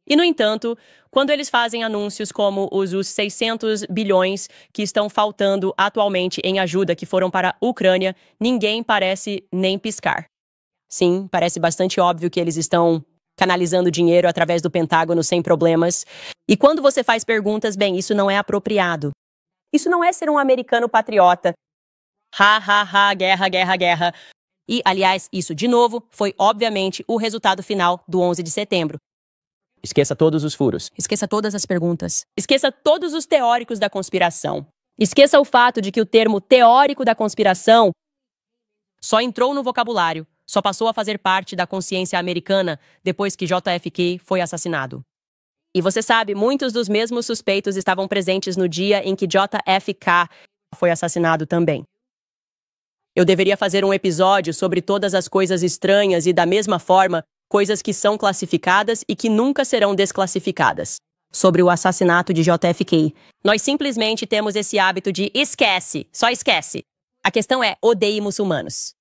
E, no entanto, quando eles fazem anúncios como os 600 bilhões que estão faltando atualmente em ajuda que foram para a Ucrânia, ninguém parece nem piscar. Sim, parece bastante óbvio que eles estão canalizando dinheiro através do Pentágono sem problemas. E quando você faz perguntas, bem, isso não é apropriado. Isso não é ser um americano patriota. Guerra, guerra, guerra. E, aliás, isso, de novo, foi obviamente o resultado final do 11 de setembro. Esqueça todos os furos. Esqueça todas as perguntas. Esqueça todos os teóricos da conspiração. Esqueça o fato de que o termo teórico da conspiração só entrou no vocabulário, só passou a fazer parte da consciência americana depois que JFK foi assassinado. E você sabe, muitos dos mesmos suspeitos estavam presentes no dia em que JFK foi assassinado também. Eu deveria fazer um episódio sobre todas as coisas estranhas e, da mesma forma, coisas que são classificadas e que nunca serão desclassificadas. Sobre o assassinato de JFK. Nós simplesmente temos esse hábito de esquece, só esquece. A questão é, odeie muçulmanos.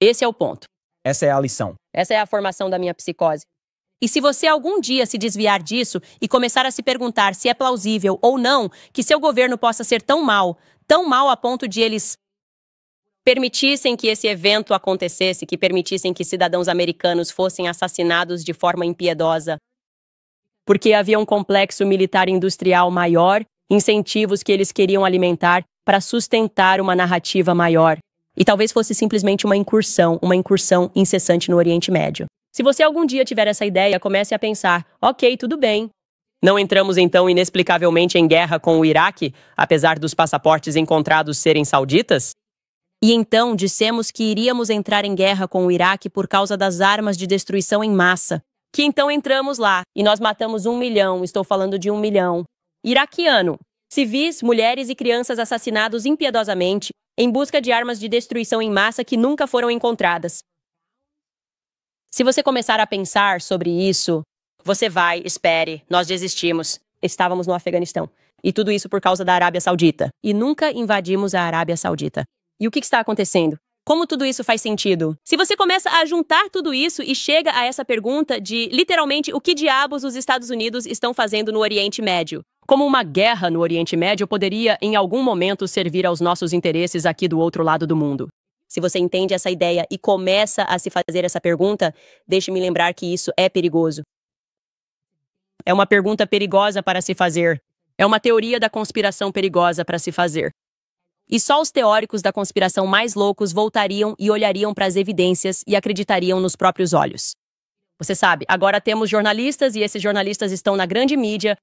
Esse é o ponto. Essa é a lição. Essa é a formação da minha psicose. E se você algum dia se desviar disso e começar a se perguntar se é plausível ou não que seu governo possa ser tão mal a ponto de eles permitissem que esse evento acontecesse, que permitissem que cidadãos americanos fossem assassinados de forma impiedosa, porque havia um complexo militar industrial maior, incentivos que eles queriam alimentar para sustentar uma narrativa maior. E talvez fosse simplesmente uma incursão incessante no Oriente Médio. Se você algum dia tiver essa ideia, comece a pensar, ok, tudo bem. Não entramos então inexplicavelmente em guerra com o Iraque, apesar dos passaportes encontrados serem sauditas? E então dissemos que iríamos entrar em guerra com o Iraque por causa das armas de destruição em massa. Que então entramos lá e nós matamos 1 milhão, estou falando de 1 milhão. Iraquiano, civis, mulheres e crianças assassinados impiedosamente em busca de armas de destruição em massa que nunca foram encontradas. Se você começar a pensar sobre isso, você vai, espere, nós desistimos. Estávamos no Afeganistão. E tudo isso por causa da Arábia Saudita. E nunca invadimos a Arábia Saudita. E o que está acontecendo? Como tudo isso faz sentido? Se você começa a juntar tudo isso e chega a essa pergunta de, literalmente, o que diabos os Estados Unidos estão fazendo no Oriente Médio? Como uma guerra no Oriente Médio poderia, em algum momento, servir aos nossos interesses aqui do outro lado do mundo? Se você entende essa ideia e começa a se fazer essa pergunta, deixe-me lembrar que isso é perigoso. É uma pergunta perigosa para se fazer. É uma teoria da conspiração perigosa para se fazer. E só os teóricos da conspiração mais loucos voltariam e olhariam para as evidências e acreditariam nos próprios olhos. Você sabe, agora temos jornalistas e esses jornalistas estão na grande mídia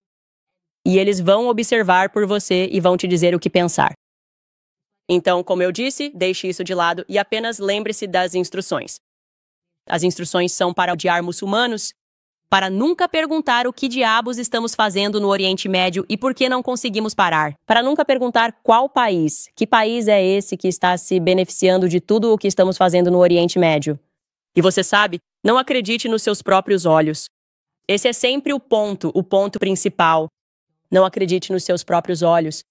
e eles vão observar por você e vão te dizer o que pensar. Então, como eu disse, deixe isso de lado e apenas lembre-se das instruções. As instruções são para odiar muçulmanos, para nunca perguntar o que diabos estamos fazendo no Oriente Médio e por que não conseguimos parar. Para nunca perguntar qual país, que país é esse que está se beneficiando de tudo o que estamos fazendo no Oriente Médio. E você sabe, não acredite nos seus próprios olhos. Esse é sempre o ponto principal. Não acredite nos seus próprios olhos.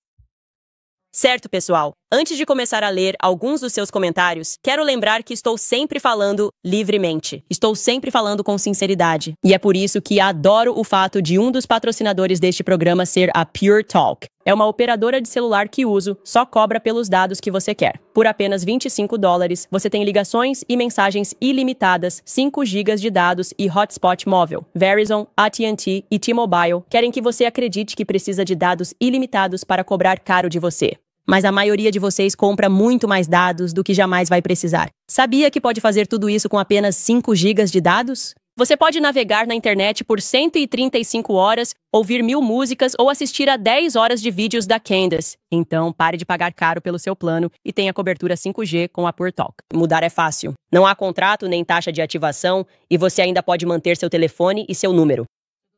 Certo, pessoal? Antes de começar a ler alguns dos seus comentários, quero lembrar que estou sempre falando livremente. Estou sempre falando com sinceridade. E é por isso que adoro o fato de um dos patrocinadores deste programa ser a Pure Talk. É uma operadora de celular que uso, só cobra pelos dados que você quer. Por apenas $25, você tem ligações e mensagens ilimitadas, 5 GB de dados e hotspot móvel. Verizon, AT&T e T-Mobile querem que você acredite que precisa de dados ilimitados para cobrar caro de você. Mas a maioria de vocês compra muito mais dados do que jamais vai precisar. Sabia que pode fazer tudo isso com apenas 5 GB de dados? Você pode navegar na internet por 135 horas, ouvir 1000 músicas ou assistir a 10 horas de vídeos da Candace. Então, pare de pagar caro pelo seu plano e tenha cobertura 5G com a Pure Talk. Mudar é fácil. Não há contrato nem taxa de ativação e você ainda pode manter seu telefone e seu número.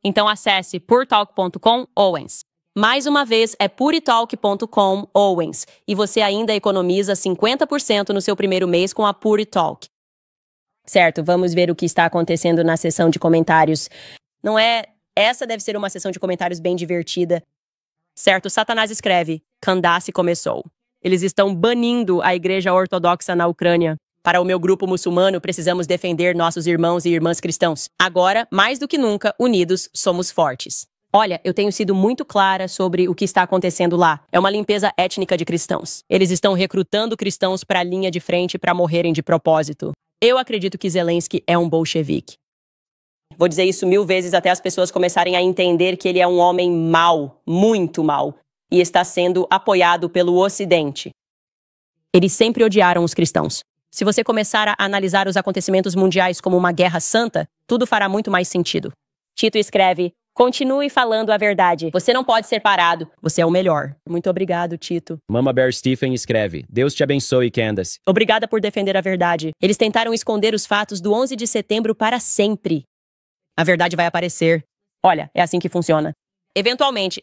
Então, acesse puretalk.com Owens. Mais uma vez, é puretalk.com Owens. E você ainda economiza 50% no seu primeiro mês com a Pure Talk. Certo, vamos ver o que está acontecendo na seção de comentários. Não é... Essa deve ser uma seção de comentários bem divertida. Certo, Satanás escreve, Candace começou. Eles estão banindo a igreja ortodoxa na Ucrânia. Para o meu grupo muçulmano, precisamos defender nossos irmãos e irmãs cristãos. Agora, mais do que nunca, unidos, somos fortes. Olha, eu tenho sido muito clara sobre o que está acontecendo lá. É uma limpeza étnica de cristãos. Eles estão recrutando cristãos para a linha de frente para morrerem de propósito. Eu acredito que Zelensky é um bolchevique. Vou dizer isso 1000 vezes até as pessoas começarem a entender que ele é um homem mau, muito mau, e está sendo apoiado pelo Ocidente. Eles sempre odiaram os cristãos. Se você começar a analisar os acontecimentos mundiais como uma guerra santa, tudo fará muito mais sentido. Tito escreve, continue falando a verdade. Você não pode ser parado. Você é o melhor. Muito obrigado, Tito. Mama Bear Stephen escreve, Deus te abençoe, Candace. Obrigada por defender a verdade. Eles tentaram esconder os fatos do 11 de setembro para sempre. A verdade vai aparecer. Olha, é assim que funciona. Eventualmente,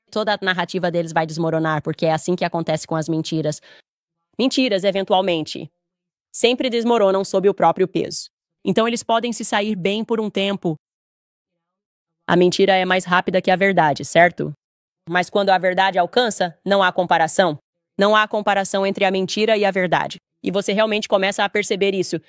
toda a narrativa deles vai desmoronar, porque é assim que acontece com as mentiras. Mentiras, eventualmente, sempre desmoronam sob o próprio peso. Então eles podem se sair bem por um tempo. A mentira é mais rápida que a verdade, certo? Mas quando a verdade alcança, não há comparação. Não há comparação entre a mentira e a verdade. E você realmente começa a perceber isso.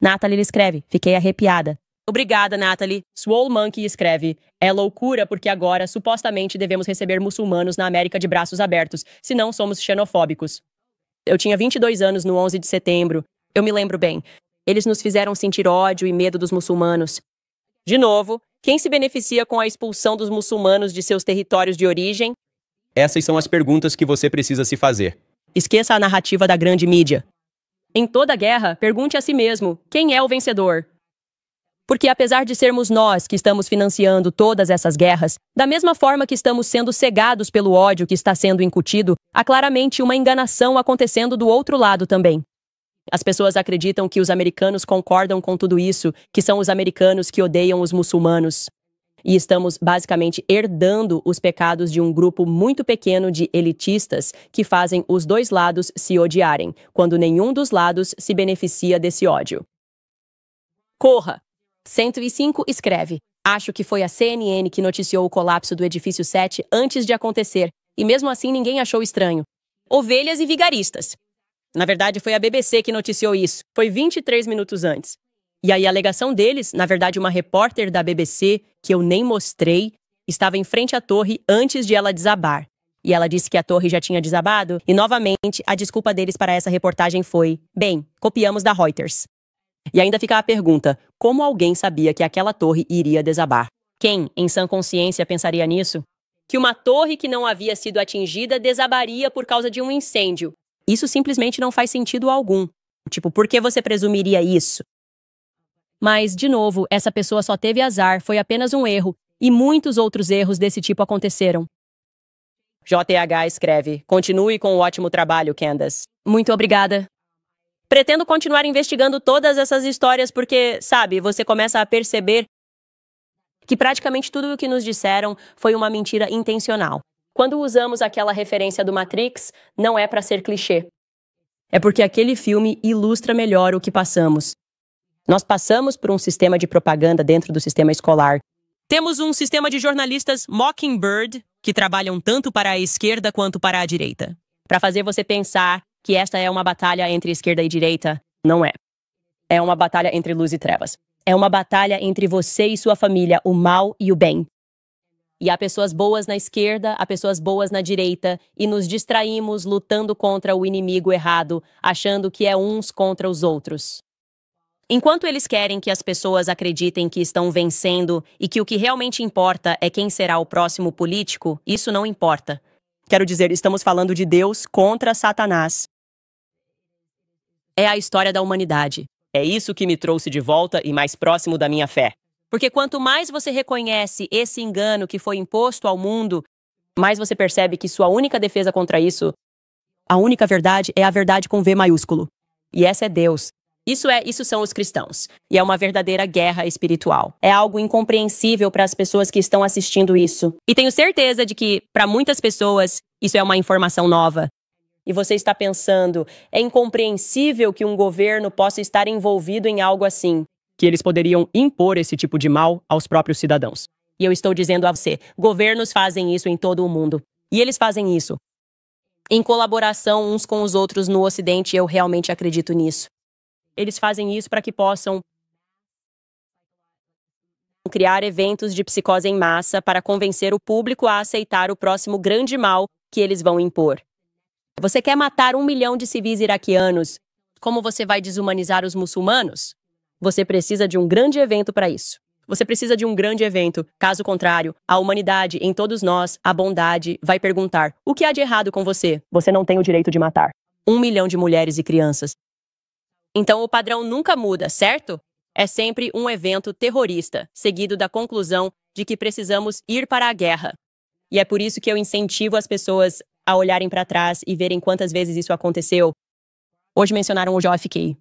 Natalie escreve, fiquei arrepiada. Obrigada, Natalie. Swole Monkey escreve, é loucura porque agora, supostamente, devemos receber muçulmanos na América de braços abertos, senão somos xenofóbicos. Eu tinha 22 anos no 11 de setembro. Eu me lembro bem. Eles nos fizeram sentir ódio e medo dos muçulmanos. De novo, quem se beneficia com a expulsão dos muçulmanos de seus territórios de origem? Essas são as perguntas que você precisa se fazer. Esqueça a narrativa da grande mídia. Em toda guerra, pergunte a si mesmo, quem é o vencedor? Porque apesar de sermos nós que estamos financiando todas essas guerras, da mesma forma que estamos sendo cegados pelo ódio que está sendo incutido, há claramente uma enganação acontecendo do outro lado também. As pessoas acreditam que os americanos concordam com tudo isso, que são os americanos que odeiam os muçulmanos. E estamos basicamente herdando os pecados de um grupo muito pequeno de elitistas que fazem os dois lados se odiarem, quando nenhum dos lados se beneficia desse ódio. Corra! 105 escreve, acho que foi a CNN que noticiou o colapso do edifício 7 antes de acontecer, e mesmo assim ninguém achou estranho. Ovelhas e vigaristas. Na verdade, foi a BBC que noticiou isso. Foi 23 minutos antes. E aí a alegação deles, na verdade uma repórter da BBC, que eu nem mostrei, estava em frente à torre antes de ela desabar. E ela disse que a torre já tinha desabado, e novamente a desculpa deles para essa reportagem foi, bem, copiamos da Reuters. E ainda fica a pergunta, como alguém sabia que aquela torre iria desabar? Quem, em sã consciência, pensaria nisso? Que uma torre que não havia sido atingida desabaria por causa de um incêndio. Isso simplesmente não faz sentido algum. Tipo, por que você presumiria isso? Mas, de novo, essa pessoa só teve azar, foi apenas um erro, e muitos outros erros desse tipo aconteceram. JH escreve, continue com o ótimo trabalho, Candace. Muito obrigada. Pretendo continuar investigando todas essas histórias porque, sabe, você começa a perceber que praticamente tudo o que nos disseram foi uma mentira intencional. Quando usamos aquela referência do Matrix, não é para ser clichê. É porque aquele filme ilustra melhor o que passamos. Nós passamos por um sistema de propaganda dentro do sistema escolar. Temos um sistema de jornalistas Mockingbird que trabalham tanto para a esquerda quanto para a direita. Para fazer você pensar que esta é uma batalha entre esquerda e direita, não é. É uma batalha entre luz e trevas. É uma batalha entre você e sua família, o mal e o bem. E há pessoas boas na esquerda, há pessoas boas na direita, e nos distraímos lutando contra o inimigo errado, achando que é uns contra os outros. Enquanto eles querem que as pessoas acreditem que estão vencendo e que o que realmente importa é quem será o próximo político, isso não importa. Quero dizer, estamos falando de Deus contra Satanás. É a história da humanidade. É isso que me trouxe de volta e mais próximo da minha fé. Porque quanto mais você reconhece esse engano que foi imposto ao mundo, mais você percebe que sua única defesa contra isso, a única verdade é a verdade com V maiúsculo. E essa é Deus. Isso são os cristãos. E é uma verdadeira guerra espiritual. É algo incompreensível para as pessoas que estão assistindo isso. E tenho certeza de que, para muitas pessoas, isso é uma informação nova. E você está pensando, é incompreensível que um governo possa estar envolvido em algo assim. Que eles poderiam impor esse tipo de mal aos próprios cidadãos. E eu estou dizendo a você, governos fazem isso em todo o mundo. E eles fazem isso em colaboração uns com os outros no Ocidente, eu realmente acredito nisso. Eles fazem isso para que possam criar eventos de psicose em massa para convencer o público a aceitar o próximo grande mal que eles vão impor. Você quer matar 1 milhão de civis iraquianos? Como você vai desumanizar os muçulmanos? Você precisa de um grande evento para isso. Você precisa de um grande evento. Caso contrário, a humanidade, em todos nós, a bondade, vai perguntar: o que há de errado com você? Você não tem o direito de matar 1 milhão de mulheres e crianças. Então o padrão nunca muda, certo? É sempre um evento terrorista, seguido da conclusão de que precisamos ir para a guerra. E é por isso que eu incentivo as pessoas a olharem para trás e verem quantas vezes isso aconteceu. Hoje mencionaram o JFK.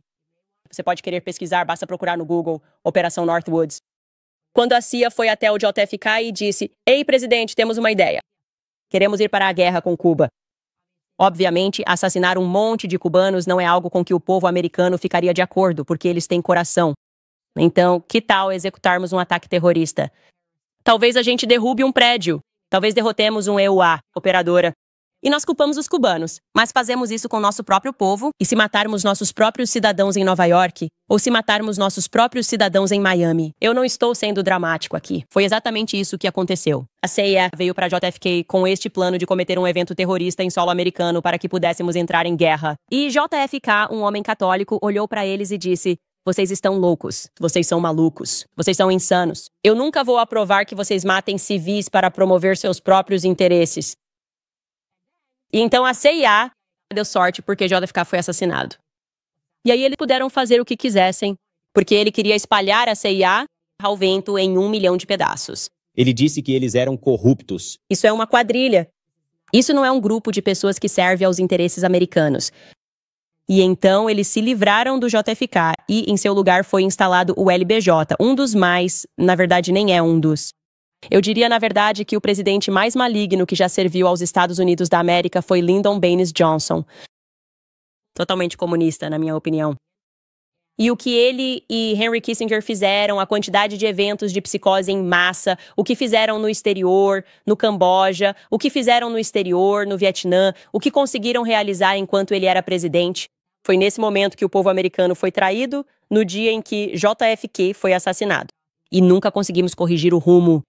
Você pode querer pesquisar, basta procurar no Google, Operação Northwoods. Quando a CIA foi até o JFK e disse: "Ei, presidente, temos uma ideia. Queremos ir para a guerra com Cuba." Obviamente, assassinar um monte de cubanos não é algo com que o povo americano ficaria de acordo, porque eles têm coração. Então, que tal executarmos um ataque terrorista? Talvez a gente derrube um prédio. Talvez derrotemos um EUA, operadora. E nós culpamos os cubanos, mas fazemos isso com nosso próprio povo? E se matarmos nossos próprios cidadãos em Nova York? Ou se matarmos nossos próprios cidadãos em Miami? Eu não estou sendo dramático aqui. Foi exatamente isso que aconteceu. A CIA veio para JFK com este plano de cometer um evento terrorista em solo americano para que pudéssemos entrar em guerra. E JFK, um homem católico, olhou para eles e disse: "Vocês estão loucos. Vocês são malucos. Vocês são insanos. Eu nunca vou aprovar que vocês matem civis para promover seus próprios interesses." E então a CIA deu sorte porque JFK foi assassinado. E aí eles puderam fazer o que quisessem, porque ele queria espalhar a CIA ao vento em 1 milhão de pedaços. Ele disse que eles eram corruptos. Isso é uma quadrilha. Isso não é um grupo de pessoas que serve aos interesses americanos. E então eles se livraram do JFK e em seu lugar foi instalado o LBJ, um dos mais, na verdade nem é um dos. Eu diria, na verdade, que o presidente mais maligno que já serviu aos Estados Unidos da América foi Lyndon Baines Johnson. Totalmente comunista, na minha opinião. E o que ele e Henry Kissinger fizeram, a quantidade de eventos de psicose em massa, o que fizeram no exterior, no Camboja, o que fizeram no exterior, no Vietnã, o que conseguiram realizar enquanto ele era presidente. Foi nesse momento que o povo americano foi traído, no dia em que JFK foi assassinado. E nunca conseguimos corrigir o rumo.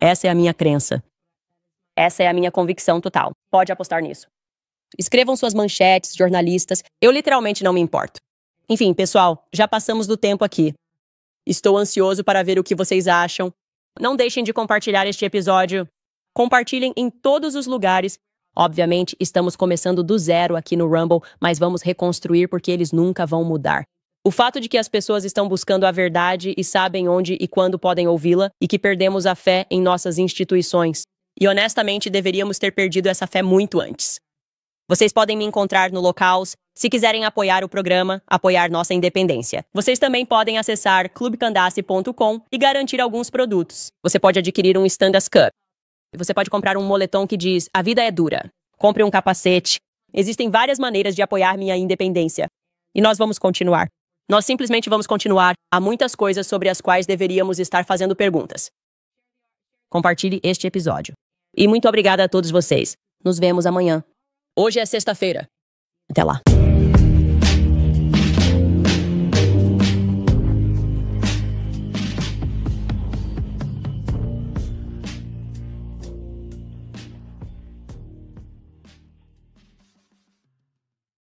Essa é a minha crença. Essa é a minha convicção total. Pode apostar nisso. Escrevam suas manchetes, jornalistas. Eu literalmente não me importo. Enfim, pessoal, já passamos do tempo aqui. Estou ansioso para ver o que vocês acham. Não deixem de compartilhar este episódio. Compartilhem em todos os lugares. Obviamente, estamos começando do zero aqui no Rumble, mas vamos reconstruir porque eles nunca vão mudar. O fato de que as pessoas estão buscando a verdade e sabem onde e quando podem ouvi-la, e que perdemos a fé em nossas instituições. E honestamente, deveríamos ter perdido essa fé muito antes. Vocês podem me encontrar no Locals, Se quiserem apoiar o programa, apoiar nossa independência, vocês também podem acessar clubecandace.com e garantir alguns produtos. Você pode adquirir um Stand-Us Cup. Você pode comprar um moletom que diz "A vida é dura". Compre um capacete. Existem várias maneiras de apoiar minha independência. E nós vamos continuar. Nós simplesmente vamos continuar. Há muitas coisas sobre as quais deveríamos estar fazendo perguntas. Compartilhe este episódio. E muito obrigada a todos vocês. Nos vemos amanhã. Hoje é sexta-feira. Até lá.